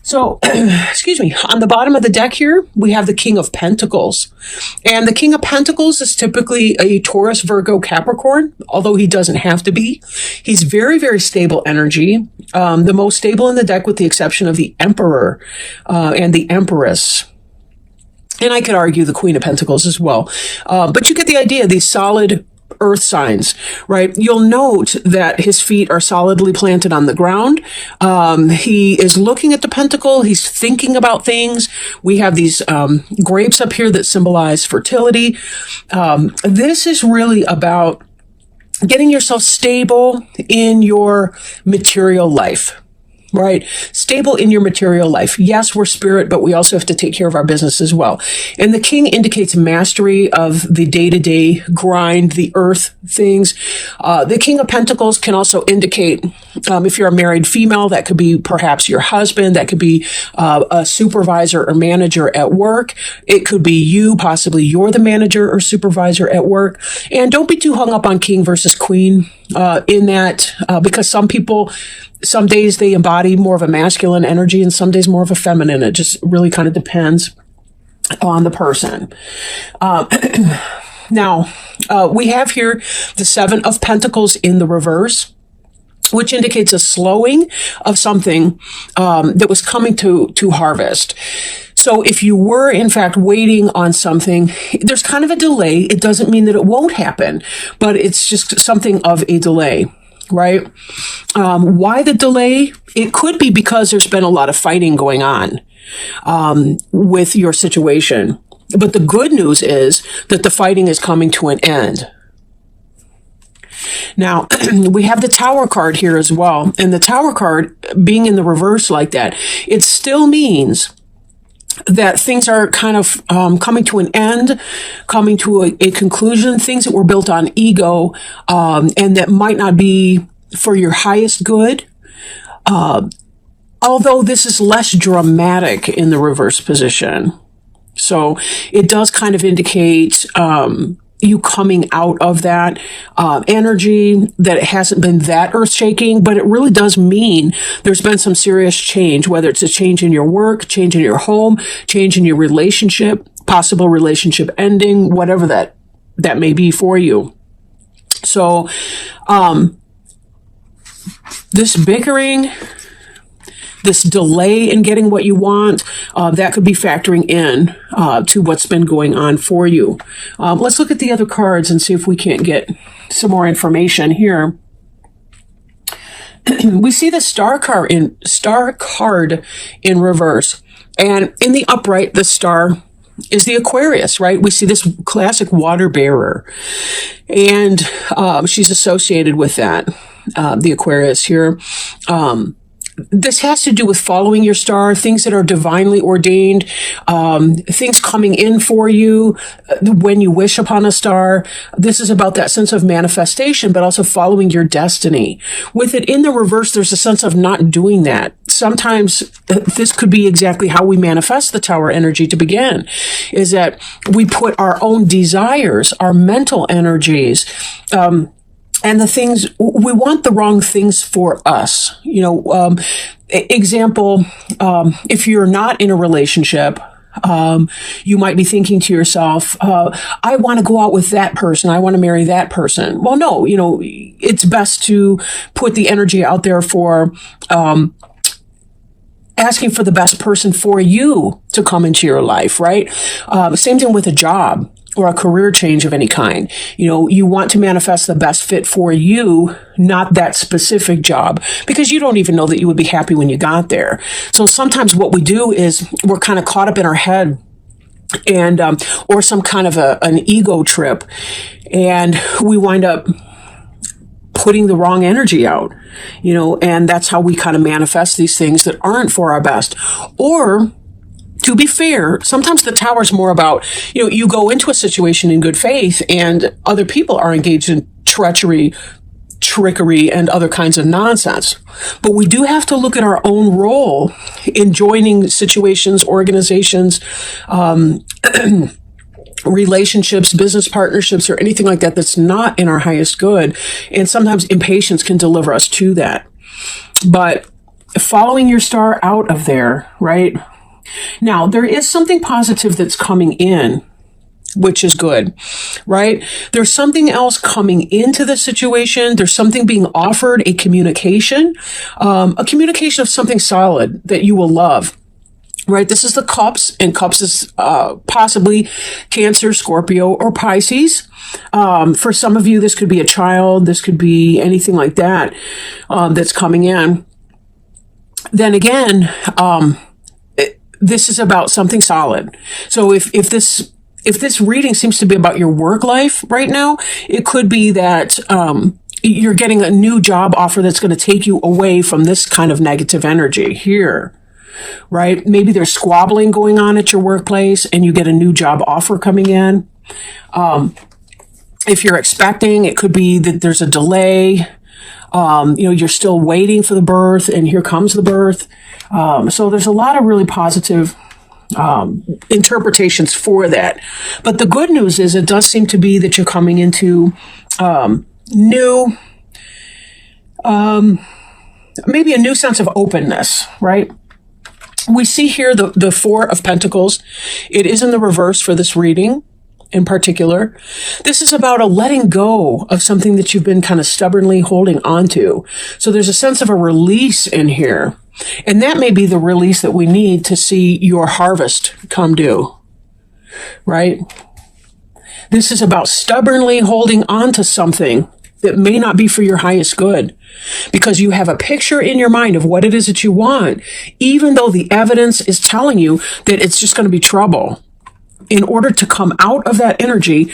So, excuse me, on the bottom of the deck here, we have the King of Pentacles. And the King of Pentacles is typically a Taurus, Virgo, Capricorn, although he doesn't have to be. He's very, very stable energy. The most stable in the deck with the exception of the Emperor and the Empress. And I could argue the Queen of Pentacles as well. But you get the idea, these solid earth signs, right? You'll note that his feet are solidly planted on the ground. He is looking at the pentacle. He's thinking about things. We have these grapes up here that symbolize fertility. This is really about getting yourself stable in your material life. Right? Stable in your material life. Yes, we're spirit, but we also have to take care of our business as well. And the king indicates mastery of the day-to-day grind, the earth things. The King of Pentacles can also indicate, if you're a married female, that could be perhaps your husband. That could be a supervisor or manager at work. It could be you, possibly you're the manager or supervisor at work. And don't be too hung up on king versus queen in that, because some days they embody more of a masculine energy and some days more of a feminine. It just really kind of depends on the person. Now, we have here the Seven of Pentacles in the reverse, which indicates a slowing of something that was coming to harvest. So if you were, in fact, waiting on something, there's kind of a delay. It doesn't mean that it won't happen, but it's just something of a delay. Right? Why the delay? It could be because there's been a lot of fighting going on with your situation. But the good news is that the fighting is coming to an end. Now, we have the Tower card here as well. And the Tower card being in the reverse like that, it still means that things are kind of coming to an end, coming to a conclusion, things that were built on ego, and that might not be for your highest good. Although this is less dramatic in the reverse position. So it does kind of indicate you coming out of that energy, that it hasn't been that earth-shaking, but it really does mean there's been some serious change, whether it's a change in your work, change in your home, change in your relationship, possible relationship ending, whatever that may be for you. So this bickering, this delay in getting what you want, that could be factoring in to what's been going on for you. Let's look at the other cards and see if we can't get some more information here. We see the star card in reverse, and in the upright, the star is the Aquarius, right? We see this classic water bearer, and she's associated with that, the Aquarius here. This has to do with following your star, things that are divinely ordained, things coming in for you when you wish upon a star. This is about that sense of manifestation, but also following your destiny. With it in the reverse, there's a sense of not doing that. Sometimes this could be exactly how we manifest the Tower energy to begin, is that we put our own desires, our mental energies, and the things, we want the wrong things for us. Example, if you're not in a relationship, you might be thinking to yourself, I want to go out with that person. I want to marry that person. Well, no, it's best to put the energy out there for, asking for the best person for you to come into your life, right? Same thing with a job or a career change of any kind. You want to manifest the best fit for you, not that specific job, because you don't even know that you would be happy when you got there. So sometimes what we do is we're kind of caught up in our head and, or some kind of an ego trip, and we wind up putting the wrong energy out, and that's how we kind of manifest these things that aren't for our best. Or, to be fair, sometimes the Tower is more about, you go into a situation in good faith and other people are engaged in treachery, trickery, and other kinds of nonsense. But we do have to look at our own role in joining situations, organizations, relationships, business partnerships, or anything like that that's not in our highest good. And sometimes impatience can deliver us to that. But following your star out of there, right? Now, there is something positive that's coming in, which is good, right? There's something else coming into the situation. There's something being offered, a communication of something solid that you will love, right? This is the Cups, and Cups is possibly Cancer, Scorpio, or Pisces. For some of you, this could be a child. This could be anything like that that's coming in. Then again, this is about something solid. So if this reading seems to be about your work life right now, it could be that you're getting a new job offer that's going to take you away from this kind of negative energy here, right? Maybe there's squabbling going on at your workplace and you get a new job offer coming in. If you're expecting, it could be that there's a delay. You're still waiting for the birth, and here comes the birth. So there's a lot of really positive interpretations for that. But the good news is it does seem to be that you're coming into new, maybe a new sense of openness, right? We see here the Four of Pentacles. It is in the reverse for this reading in particular. This is about a letting go of something that you've been kind of stubbornly holding on to. So there's a sense of a release in here. And that may be the release that we need to see your harvest come due, right? This is about stubbornly holding on to something that may not be for your highest good, because you have a picture in your mind of what it is that you want, even though the evidence is telling you that it's just going to be trouble. In order to come out of that energy,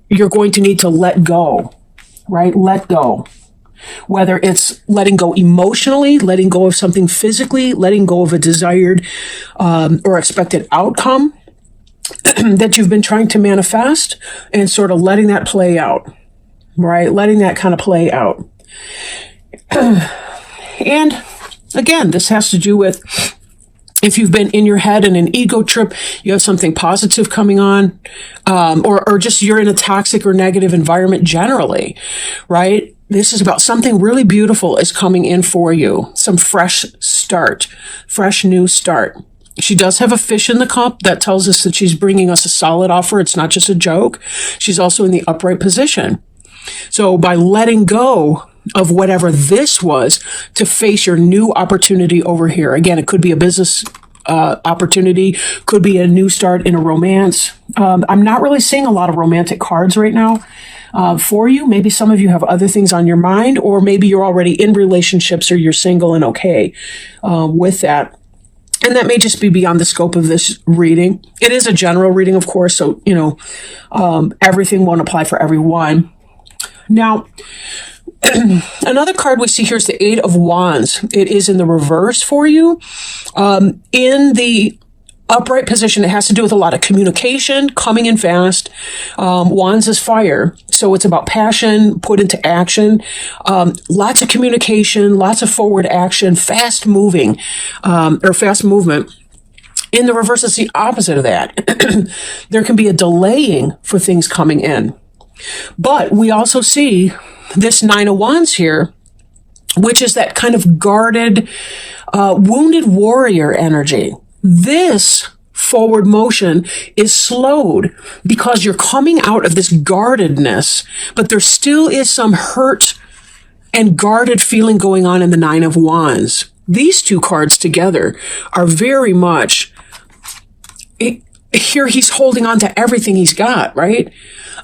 you're going to need to let go, right? Let go. Whether it's letting go emotionally, letting go of something physically, letting go of a desired or expected outcome that you've been trying to manifest, and sort of letting that play out, right? Letting that kind of play out. And again, this has to do with if you've been in your head in an ego trip, you have something positive coming on, or just you're in a toxic or negative environment generally, right? This is about something really beautiful is coming in for you. Some fresh start, fresh new start. She does have a fish in the cup. That tells us that she's bringing us a solid offer. It's not just a joke. She's also in the upright position. So by letting go of whatever this was to face your new opportunity over here. Again, it could be a business opportunity, could be a new start in a romance. I'm not really seeing a lot of romantic cards right now for you. Maybe some of you have other things on your mind, or maybe you're already in relationships or you're single and okay with that. And that may just be beyond the scope of this reading. It is a general reading, of course, so, everything won't apply for everyone. Now, another card we see here is the Eight of Wands. It is in the reverse for you. In the upright position, it has to do with a lot of communication, coming in fast. Wands is fire, so it's about passion put into action. Lots of communication, lots of forward action, fast moving, or fast movement. In the reverse, it's the opposite of that. There can be a delaying for things coming in. But we also see this Nine of Wands here, which is that kind of guarded, wounded warrior energy. This forward motion is slowed because you're coming out of this guardedness, but there still is some hurt and guarded feeling going on in the Nine of Wands. These two cards together are very much, here he's holding on to everything he's got, right?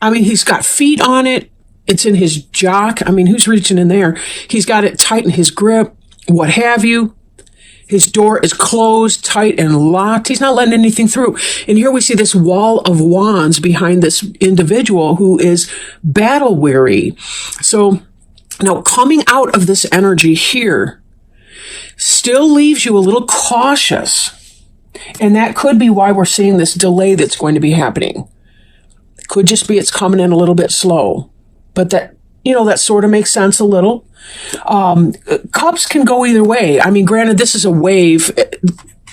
I mean, he's got feet on it. It's in his jock. I mean, who's reaching in there? He's got it tight in his grip, what have you. His door is closed, tight, and locked. He's not letting anything through. And here we see this wall of wands behind this individual who is battle weary. So now coming out of this energy here still leaves you a little cautious. And that could be why we're seeing this delay that's going to be happening. Could just be it's coming in a little bit slow. But that, that sort of makes sense a little. Cups can go either way. I mean, granted, this is a wave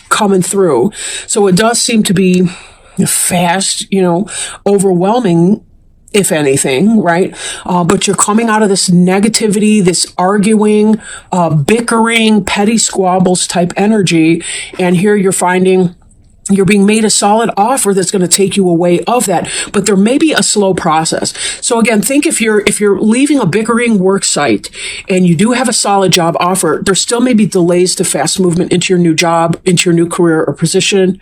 coming through. So it does seem to be fast, overwhelming if anything, right? But you're coming out of this negativity, this arguing, bickering, petty squabbles type energy. And here you're finding you're being made a solid offer that's going to take you away of that, but there may be a slow process. So again, think if you're leaving a bickering work site and you do have a solid job offer, there still may be delays to fast movement into your new job, into your new career or position.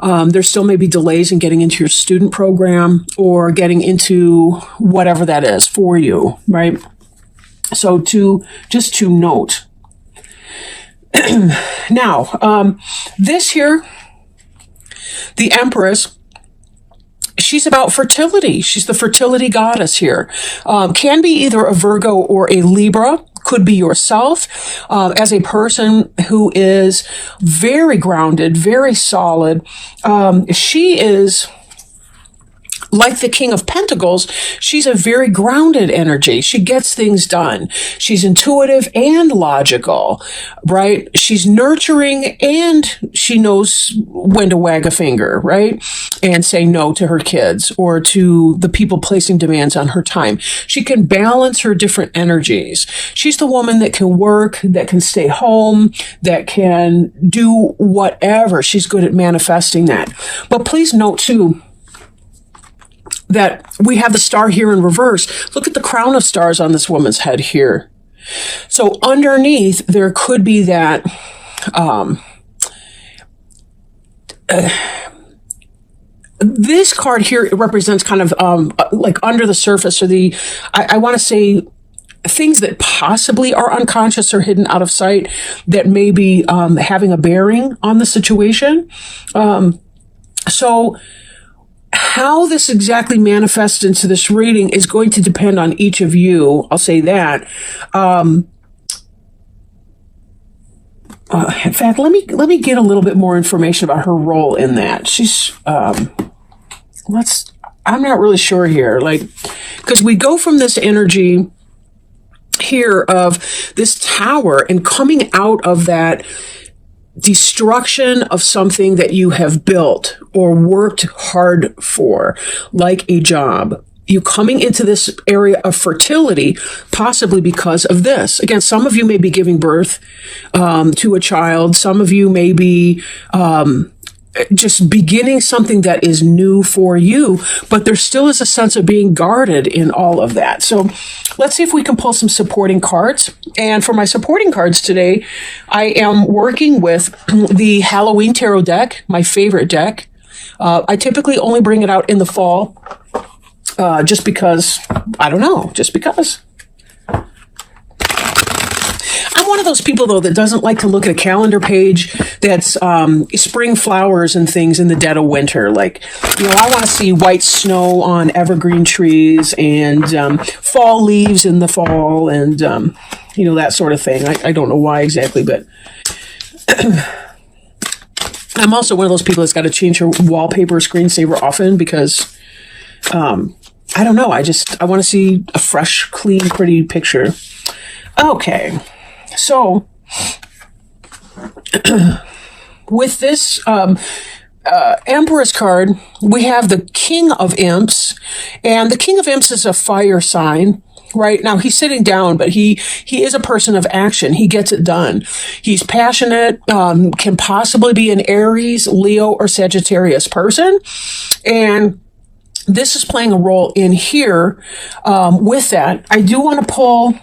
There still may be delays in getting into your student program or getting into whatever that is for you, right? So just to note. Now, this here, the Empress, she's about fertility. She's the fertility goddess here. Can be either a Virgo or a Libra. Could be yourself as a person who is very grounded, very solid. She is like the King of Pentacles. She's a very grounded energy. She gets things done. She's intuitive and logical, right? She's nurturing and she knows when to wag a finger, right? And say no to her kids or to the people placing demands on her time. She can balance her different energies. She's the woman that can work, that can stay home, that can do whatever. She's good at manifesting that. But please note too, that we have the star here in reverse. Look at the crown of stars on this woman's head here. So underneath, there could be that, this card here represents kind of, like under the surface or I want to say things that possibly are unconscious or hidden out of sight that may be, having a bearing on the situation. So how this exactly manifests into this reading is going to depend on each of you. I'll say that. In fact, let me get a little bit more information about her role in that. She's, I'm not really sure here. Like, because we go from this energy here of this tower and coming out of that destruction of something that you have built or worked hard for, like a job. You coming into this area of fertility, possibly because of this. Again, some of you may be giving birth to a child. Some of you may be just beginning something that is new for you, but there still is a sense of being guarded in all of that. So let's see if we can pull some supporting cards. And for my supporting cards today, I am working with the Halloween Tarot deck, my favorite deck. I typically only bring it out in the fall, just because, I don't know, just because. I'm one of those people, though, that doesn't like to look at a calendar page that's spring flowers and things in the dead of winter. Like, I want to see white snow on evergreen trees and fall leaves in the fall and, that sort of thing. I don't know why exactly, but I'm also one of those people that's got to change her wallpaper screensaver often because, I don't know. I want to see a fresh, clean, pretty picture. Okay. So, with this Empress card, we have the King of Imps, and the King of Imps is a fire sign. Right now, he's sitting down, but he is a person of action. He gets it done. He's passionate, can possibly be an Aries, Leo, or Sagittarius person, and this is playing a role in here. With that, I do want to pull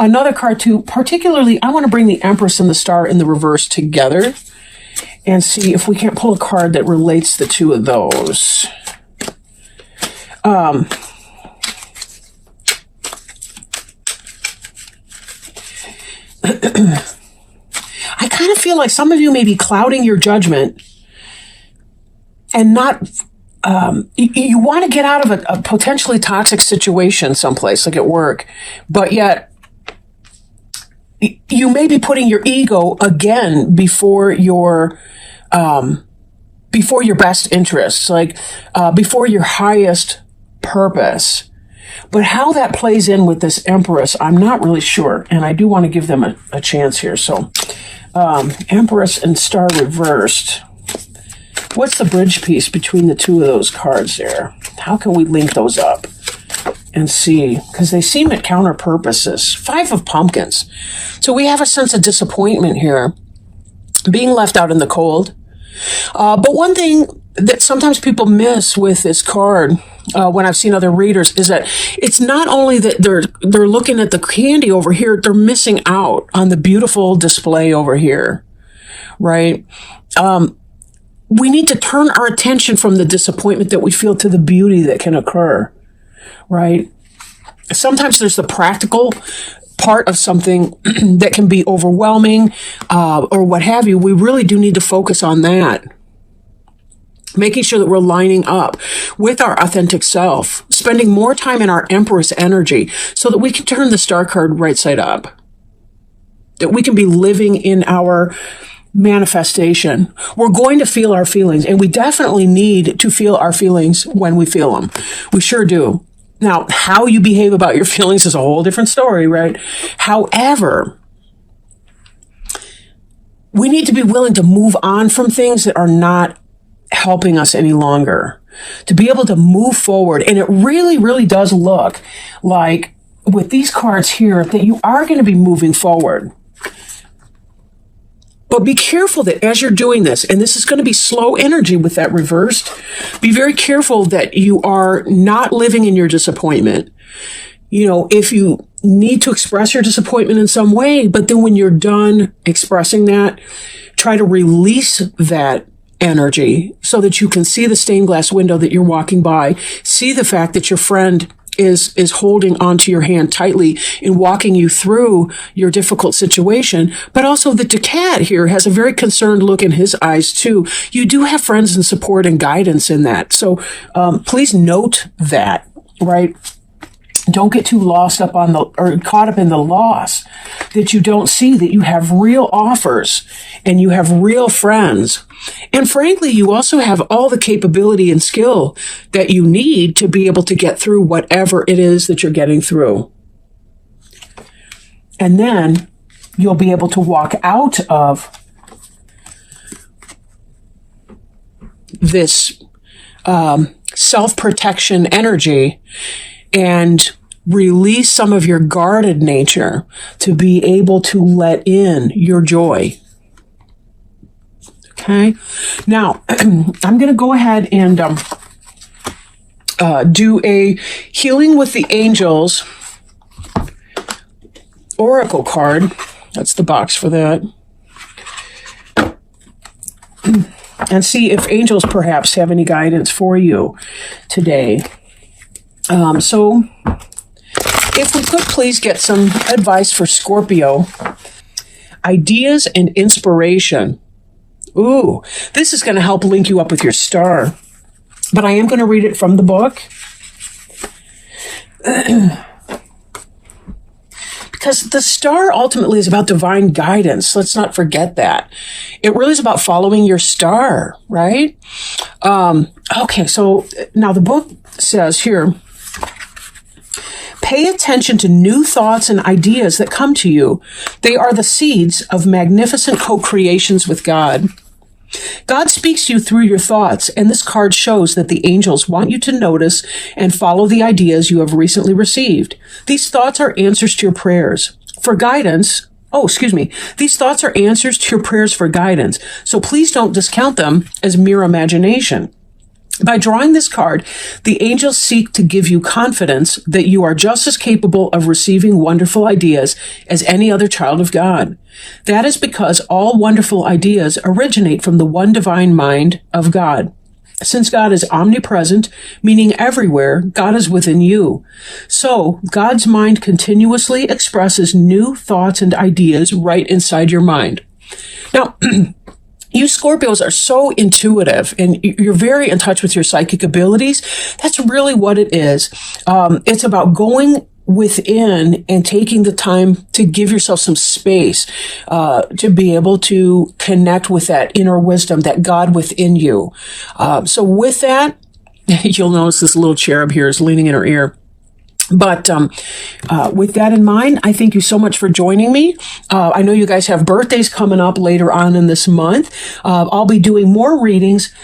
another card too. Particularly, I want to bring the Empress and the Star in the reverse together and see if we can't pull a card that relates the two of those. I kind of feel like some of you may be clouding your judgment and not, you want to get out of a potentially toxic situation someplace, like at work, but yet you may be putting your ego again before your best interests, like before your highest purpose. But how that plays in with this Empress, I'm not really sure, and I do want to give them a chance here. So, Empress and Star reversed. What's the bridge piece between the two of those cards there? How can we link those up and see? Because they seem at counter purposes. 5 of Pumpkins. So we have a sense of disappointment here, being left out in the cold. But one thing that sometimes people miss with this card, when I've seen other readers, is that it's not only that they're looking at the candy over here, they're missing out on the beautiful display over here, right? We need to turn our attention from the disappointment that we feel to the beauty that can occur, right? Sometimes there's the practical part of something that can be overwhelming, or what have you. We really do need to focus on that. Making sure that we're lining up with our authentic self, spending more time in our Empress energy so that we can turn the Star card right side up. That we can be living in our manifestation. We're going to feel our feelings, and we definitely need to feel our feelings when we feel them. We sure do. Now, how you behave about your feelings is a whole different story, right? However, we need to be willing to move on from things that are not helping us any longer, to be able to move forward. And it really, really does look like with these cards here that you are going to be moving forward. But be careful that as you're doing this, and this is going to be slow energy with that reversed, be very careful that you are not living in your disappointment. You know, if you need to express your disappointment in some way, but then when you're done expressing that, try to release that energy so that you can see the stained glass window that you're walking by, see the fact that your friend is holding onto your hand tightly and walking you through your difficult situation. But also the cat here has a very concerned look in his eyes too. You do have friends and support and guidance in that. So please note that, right? Don't get too lost up on or caught up in the loss that you don't see that you have real offers and you have real friends. And frankly, you also have all the capability and skill that you need to be able to get through whatever it is that you're getting through. And then you'll be able to walk out of this self-protection energy and release some of your guarded nature to be able to let in your joy. Okay. Now, I'm going to go ahead and do a Healing with the Angels Oracle card. That's the box for that. And see if angels perhaps have any guidance for you today. So, if we could please get some advice for Scorpio. Ideas and inspiration. Ooh, this is going to help link you up with your star. But I am going to read it from the book. Because the star ultimately is about divine guidance. Let's not forget that. It really is about following your star, right? Okay, so now the book says here, pay attention to new thoughts and ideas that come to you. They are the seeds of magnificent co-creations with God. God speaks to you through your thoughts, and this card shows that the angels want you to notice and follow the ideas you have recently received. These thoughts are answers to your prayers for guidance. These thoughts are answers to your prayers for guidance, so please don't discount them as mere imagination. By drawing this card, the angels seek to give you confidence that you are just as capable of receiving wonderful ideas as any other child of God. That is because all wonderful ideas originate from the one divine mind of God. Since God is omnipresent, meaning everywhere, God is within you. So, God's mind continuously expresses new thoughts and ideas right inside your mind. Now, you Scorpios are so intuitive and you're very in touch with your psychic abilities. That's really what it is. It's about going within and taking the time to give yourself some space to be able to connect with that inner wisdom, that God within you. So with that, you'll notice this little cherub here is leaning in her ear. But with that in mind, I thank you so much for joining me. I know you guys have birthdays coming up later on in this month. I'll be doing more readings